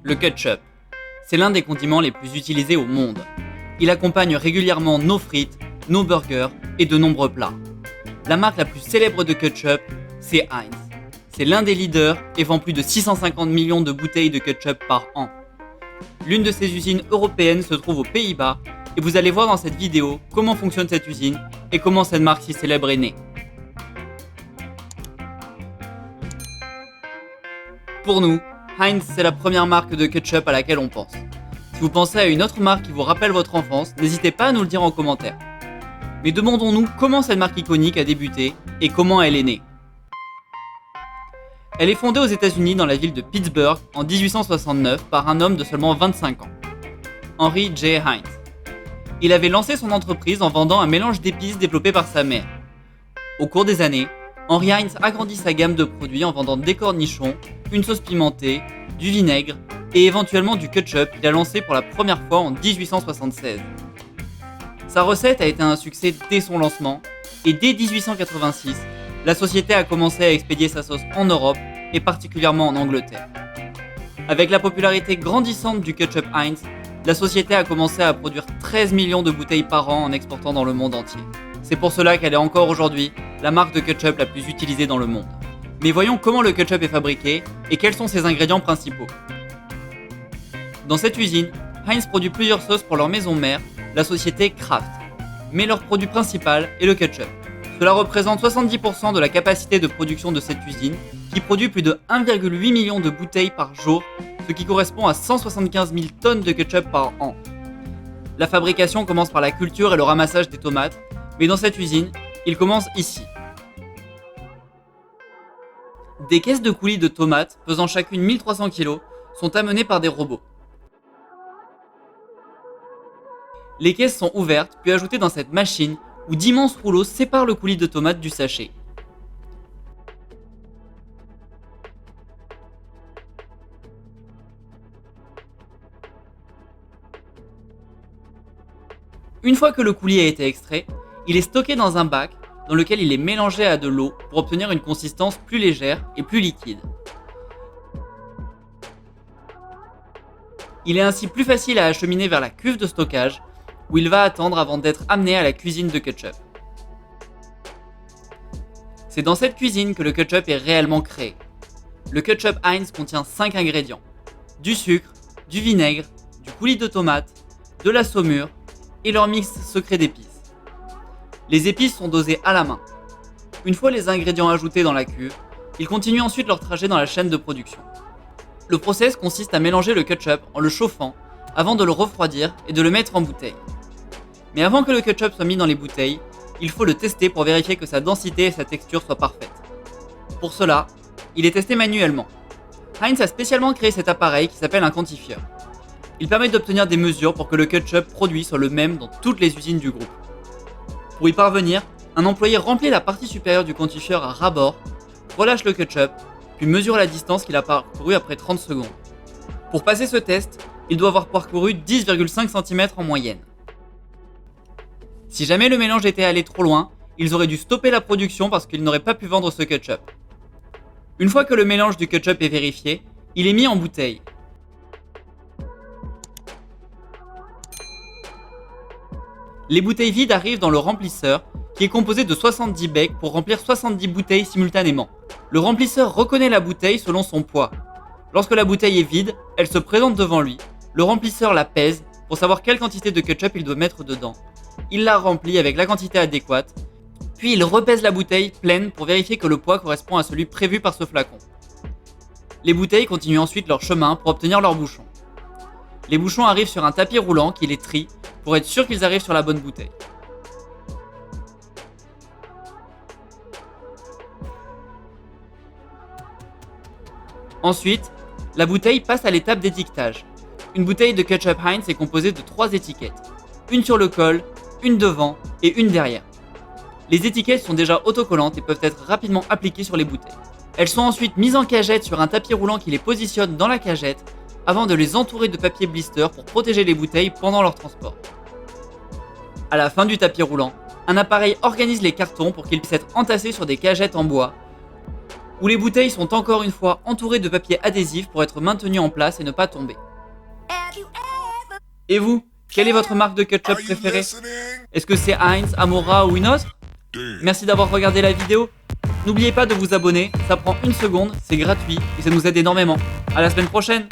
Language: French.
Le ketchup. C'est l'un des condiments les plus utilisés au monde. Il accompagne régulièrement nos frites, nos burgers et de nombreux plats. La marque la plus célèbre de ketchup, c'est Heinz. C'est l'un des leaders et vend plus de 650 millions de bouteilles de ketchup par an. L'une de ces usines européennes se trouve aux Pays-Bas et vous allez voir dans cette vidéo comment fonctionne cette usine et comment cette marque si célèbre est née. Pour nous, Heinz c'est la première marque de ketchup à laquelle on pense. Si vous pensez à une autre marque qui vous rappelle votre enfance, n'hésitez pas à nous le dire en commentaire. Mais demandons-nous comment cette marque iconique a débuté et comment elle est née. Elle est fondée aux États-Unis dans la ville de Pittsburgh en 1869 par un homme de seulement 25 ans, Henry J. Heinz. Il avait lancé son entreprise en vendant un mélange d'épices développé par sa mère. Au cours des années, Henry Heinz agrandit sa gamme de produits en vendant des cornichons, une sauce pimentée, du vinaigre et éventuellement du ketchup qu'il a lancé pour la première fois en 1876. Sa recette a été un succès dès son lancement et dès 1886, la société a commencé à expédier sa sauce en Europe et particulièrement en Angleterre. Avec la popularité grandissante du ketchup Heinz, la société a commencé à produire 13 millions de bouteilles par an en exportant dans le monde entier. C'est pour cela qu'elle est encore aujourd'hui la marque de ketchup la plus utilisée dans le monde. Mais voyons comment le ketchup est fabriqué et quels sont ses ingrédients principaux. Dans cette usine, Heinz produit plusieurs sauces pour leur maison mère, la société Kraft. Mais leur produit principal est le ketchup. Cela représente 70% de la capacité de production de cette usine, qui produit plus de 1,8 million de bouteilles par jour, ce qui correspond à 175 000 tonnes de ketchup par an. La fabrication commence par la culture et le ramassage des tomates, mais dans cette usine, il commence ici. Des caisses de coulis de tomates, pesant chacune 1300 kg, sont amenées par des robots. Les caisses sont ouvertes puis ajoutées dans cette machine où d'immenses rouleaux séparent le coulis de tomates du sachet. Une fois que le coulis a été extrait, il est stocké dans un bac dans lequel il est mélangé à de l'eau pour obtenir une consistance plus légère et plus liquide. Il est ainsi plus facile à acheminer vers la cuve de stockage où il va attendre avant d'être amené à la cuisine de ketchup. C'est dans cette cuisine que le ketchup est réellement créé. Le ketchup Heinz contient 5 ingrédients: du sucre, du vinaigre, du coulis de tomate, de la saumure et leur mix secret d'épices. Les épices sont dosées à la main. Une fois les ingrédients ajoutés dans la cuve, ils continuent ensuite leur trajet dans la chaîne de production. Le process consiste à mélanger le ketchup en le chauffant avant de le refroidir et de le mettre en bouteille. Mais avant que le ketchup soit mis dans les bouteilles, il faut le tester pour vérifier que sa densité et sa texture soient parfaites. Pour cela, il est testé manuellement. Heinz a spécialement créé cet appareil qui s'appelle un quantifieur. Il permet d'obtenir des mesures pour que le ketchup produit soit le même dans toutes les usines du groupe. Pour y parvenir, un employé remplit la partie supérieure du quantifieur à ras-bord, relâche le ketchup, puis mesure la distance qu'il a parcourue après 30 secondes. Pour passer ce test, il doit avoir parcouru 10,5 cm en moyenne. Si jamais le mélange était allé trop loin, ils auraient dû stopper la production parce qu'ils n'auraient pas pu vendre ce ketchup. Une fois que le mélange du ketchup est vérifié, il est mis en bouteille. Les bouteilles vides arrivent dans le remplisseur, qui est composé de 70 becs pour remplir 70 bouteilles simultanément. Le remplisseur reconnaît la bouteille selon son poids. Lorsque la bouteille est vide, elle se présente devant lui. Le remplisseur la pèse pour savoir quelle quantité de ketchup il doit mettre dedans. Il la remplit avec la quantité adéquate, puis il repèse la bouteille pleine pour vérifier que le poids correspond à celui prévu par ce flacon. Les bouteilles continuent ensuite leur chemin pour obtenir leurs bouchons. Les bouchons arrivent sur un tapis roulant qui les trie pour être sûr qu'ils arrivent sur la bonne bouteille. Ensuite, la bouteille passe à l'étape d'étiquetage. Une bouteille de ketchup Heinz est composée de 3 étiquettes, une sur le col, une devant et une derrière. Les étiquettes sont déjà autocollantes et peuvent être rapidement appliquées sur les bouteilles. Elles sont ensuite mises en cagette sur un tapis roulant qui les positionne dans la cagette avant de les entourer de papier blister pour protéger les bouteilles pendant leur transport. À la fin du tapis roulant, un appareil organise les cartons pour qu'ils puissent être entassés sur des cagettes en bois où les bouteilles sont encore une fois entourées de papier adhésif pour être maintenues en place et ne pas tomber. Et vous, quelle est votre marque de ketchup préférée? Est-ce que c'est Heinz, Amora ou une autre? Merci d'avoir regardé la vidéo. N'oubliez pas de vous abonner, ça prend 1 seconde, c'est gratuit et ça nous aide énormément. À la semaine prochaine!